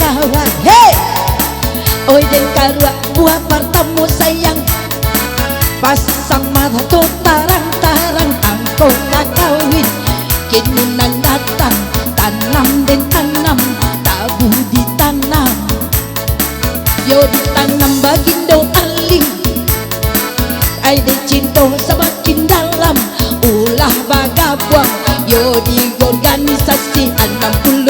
kawan. Hei, oi den karua buah bertemu sayang, pasang mata tarang-tarang angkau tak kawin. Kini nan datang tanam den tanam, tabu ditanam, yo ditanam bagindo aling. Ai de cinta semakin dalam, ulah bagabuang yo di organisasi 66,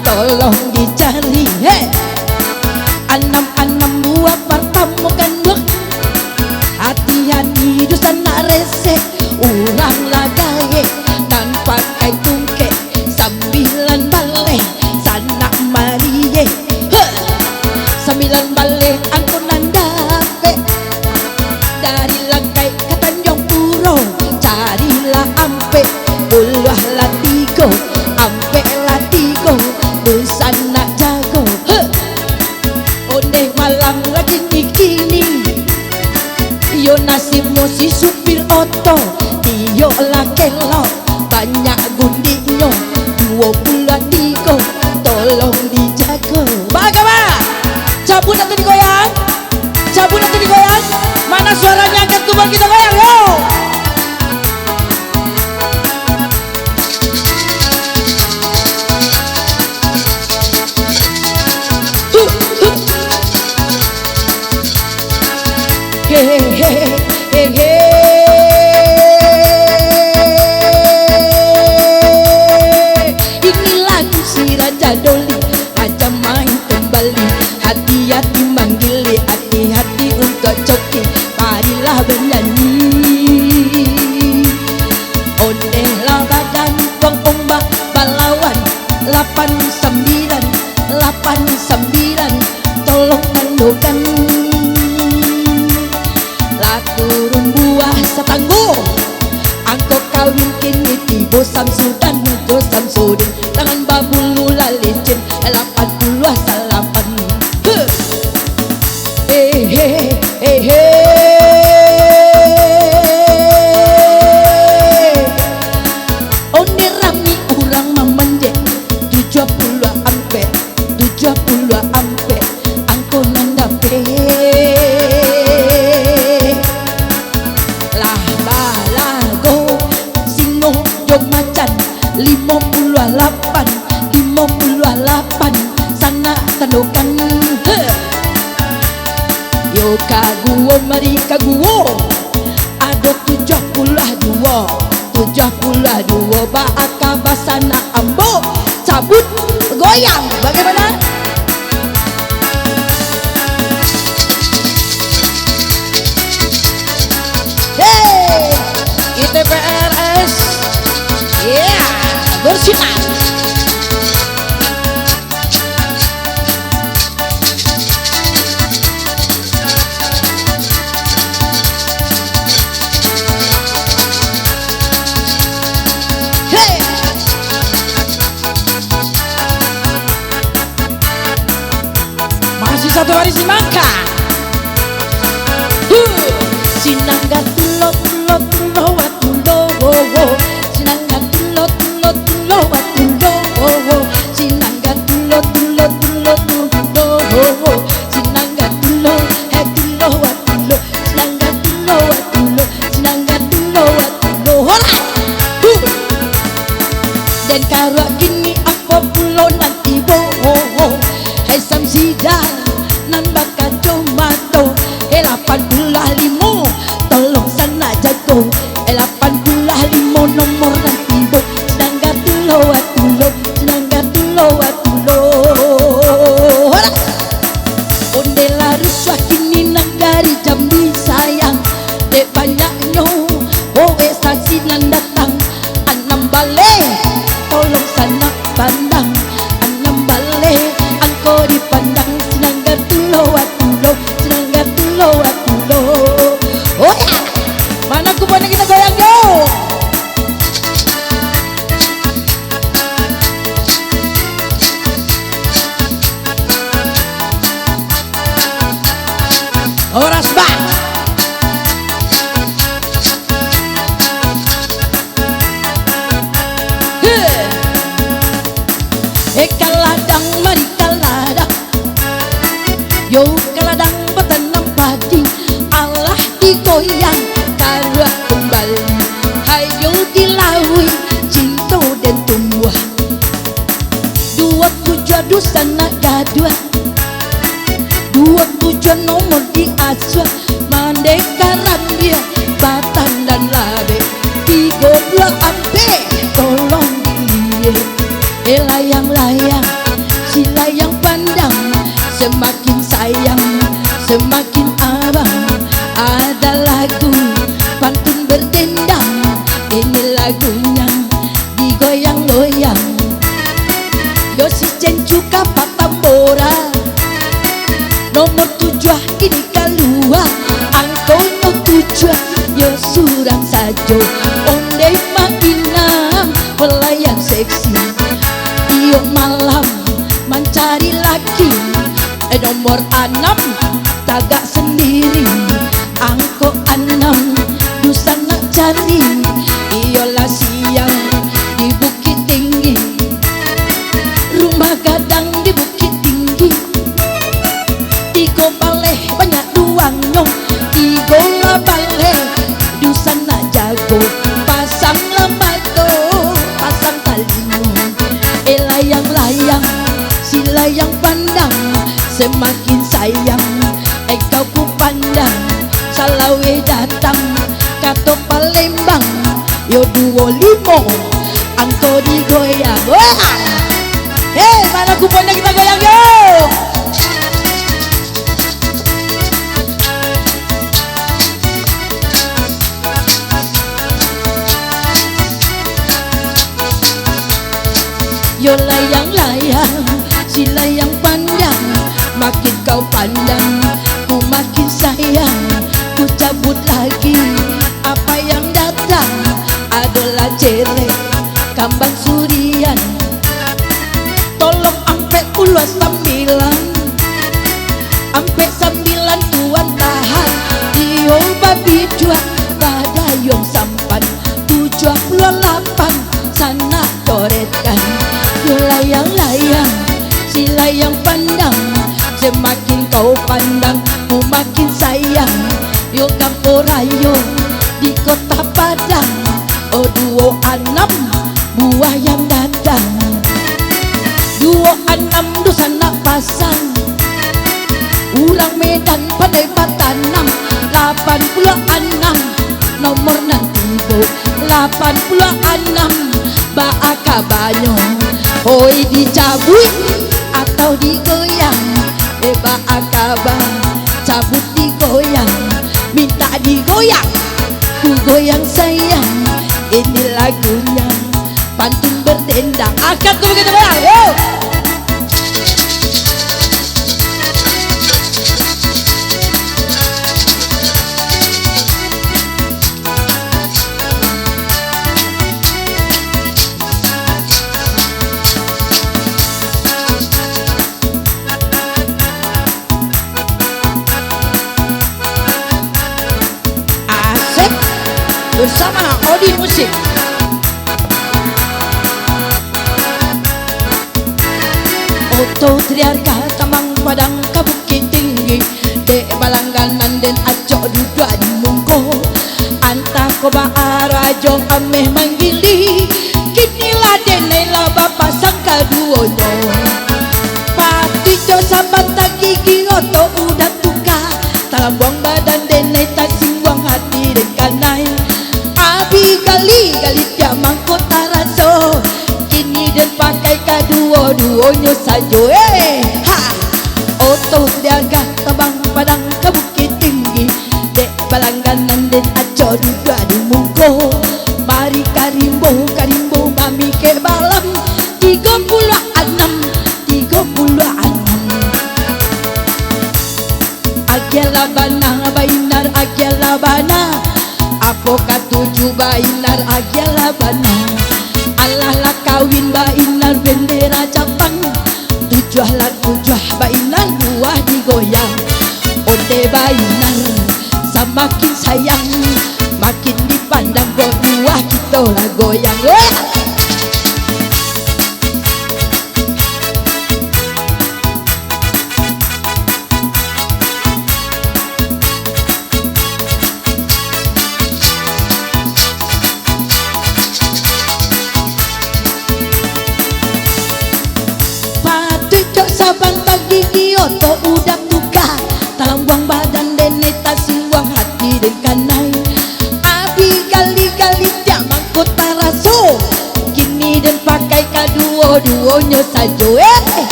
tolong dicari. Hei, 66 buah bertemu ganduk, hati-hati dosa nak resek, urang lagaye dan pakai tungke, 9 balik sanak marie. 9 balik angkon nandape, dari langkai ke Tanjung Puro, carilah ampe, puluh latigo, ampe latigo, dosa nak jago. Onde malam lagi kini, yo nasibnya si supir oto, iyo lah kelok, banyak gundinya, 23, tolong dijaga. Bagaimana? Cabut atau digoyang? Cabut atau digoyang? Mana suaranya? Angkat tubuh kita goyang, yo! Ini lagu si Raja Doli, Raja main kembali, hati-hati manggili, hati-hati untuk coki, marilah bernyanyi. Ondehlah badan buang ombak balawan, 89, tolong tandukan. Turun buah setangguh, angkau kawin kini tibo Samsudan, Nugo Samsudin, tangan babulu lalicin, 80 salapan. Oni rami urang mamanje, 70 ampe, angkau nandape. Macan 58 sana tandukan. Yo kaguo mari kaguo, ada 72 baaka basana ambo, cabut goyang. Bagaimana? Hey, ITPRS, yeah, bersinar. Hey, masih satu hari Sinangka. Sinangga tulo watulo, Sinangga tulo watulo, Sinangga tulo, Sinangga tulo watulo, Sinangga tulo watulo. Hola, dan karua kini aku pulo nanti boho, hai samsidan nan baka tomato, 85, tolong sana jago, 85 nomor nanti bo, Sinangga tulo watulo, Sinangga tulo watulo. Hola, onde la ruswa kini nagari Jambi sayang, de banyaknya oe sasinan datang, 6 balik, tolong sana pandang, 6 balik, angko dipandang, Sinangga tulo watulo, Sinangga tulo watulo. Oh ya, mana kuponnya kita goyang yo. Horas bang. Kaladang mari Yo keladang betanam padi Allah digoyang karua kembali. Hayo dilawi cinta dan tumbuh. Dua tujuan dusana gadua, dua tujuan nomor di aswa. Mandeka rambia batan dan labe 30 ampe tolong dilihat. Layang-layang si layang pandang, semakin sayang semakin abang. Ada lagu pantun berdendang, ini lagunya digoyang-goyang. Yosi cencuka patambora nomor 7 ini keluar. Angkono 7 yo surang sajo onde mainam pelayan seksi. Iyo malam mencari laki nomor 6 tagak sendiri. Angko 6 dusan nak cari. Iyalah siang di Bukit Tinggi, rumah gadang di Bukit Tinggi. Tiga baleh banyak ruangnya, tiga lah baleh dusan nak jago. Pasang lembago, pasang talimu. Layang-layang si layang pandang, semakin sayang kau ku pandang. Salawe datang kato Palembang, yo 25 angko digoyang. Wah, mana kuponnya kita goyang yo. Yo layang-layang si layang pandang, makin kau pandang ku makin sayang. Ku cabut lagi apa yang datang adalah cerek kambang surian. Tolong ampe puluh 9, ampe 9 tuan tahan. Dio babi jual badayong sampan 78 sana coretkan. Layang-layang si layang pandang, semakin kau pandang ku makin sayang. Yo kamporayo di kota Padang, oh 26 buah yang datang. 26 dusan nak pasang, urang Medan pandai patanam. 86 nomor nanti bo 86 baaka banyo. Hoi dicabut atau digoyang, baaka ba cabut digoyang. Minta digoyang, ku goyang sayang. Ini lagunya pantun berdendang. Angkat ku begitu goyang, yo. Bersama Odi Musik. Oto triarka tamang padang ka Bukit Tinggi, dek balangganan den acok duduk di mungko. Anta ko ba arajo ameh manggili, kini la dene la bapa sangka duono. Pati jo sabata gigi oto udah tuka, talam buang badan dene tak simbuang hati den kanai. Abi gali jamang kota raso, kini dan pakai kaduo-duonyo sajo. Ha, oto diaga tabang padang ke Bukit Tinggi, dek balangganan den aco duduk di mungko. Mari karimbo mami ke balam 36 Agyala bana bainar agyala bana, apoka 7 bainar agyala bana. Allah lah kawin bainar bendera Jepang, 7 bainar buah digoyang. Ode bainar semakin sayang, makin dipandang buah kita lah goyang.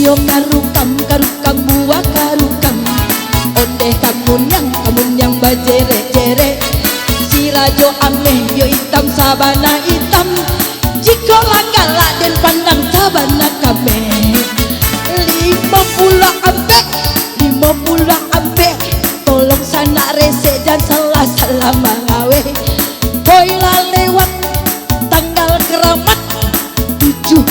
yo ngarukam karukam buah karukam onde kamun yang bajere-jere si rajo ameh yo hitam sabana hitam jika langgala dan pandang sabana kame 50 ampe tolong sana rese dan salah mengawe boila lewat tanggal keramat 17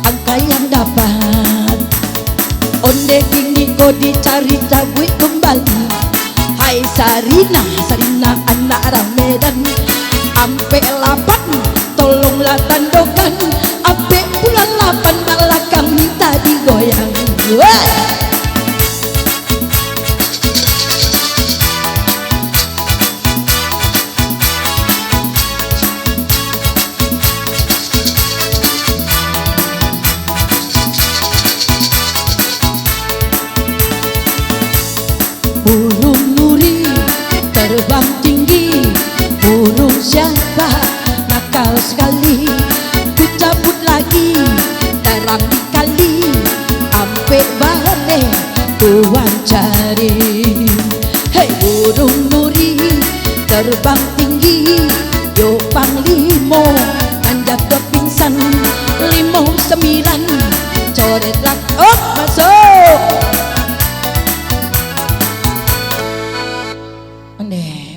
angka yang dapat onde kini kau dicari cabui kembali hai Sarina anak Ramedan ampe 8 tolonglah tandokan ampe bulan 8 belakang minta digoyang. Burung nuri terbang tinggi, burung siapa nakal sekali, ku cabut lagi terang di kali, ampe bare tuan cari. Hei burung nuri terbang tinggi, yo panglimo tanjak ke pingsan 59 coret lak masuk.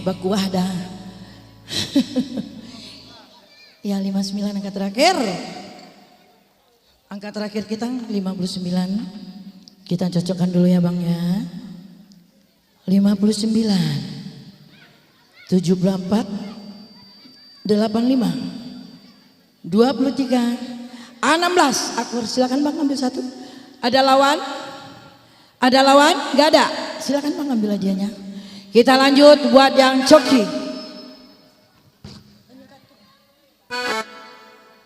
Bakuah dah. Ya 59 angka terakhir. Angka terakhir kita 59. Kita cocokkan dulu ya Bang ya. 59 74 85 23 16. Akur silakan Bang ambil satu. Ada lawan? Ada lawan? Gak ada. Silakan Bang ambil hadiahnya. Kita lanjut buat yang coki.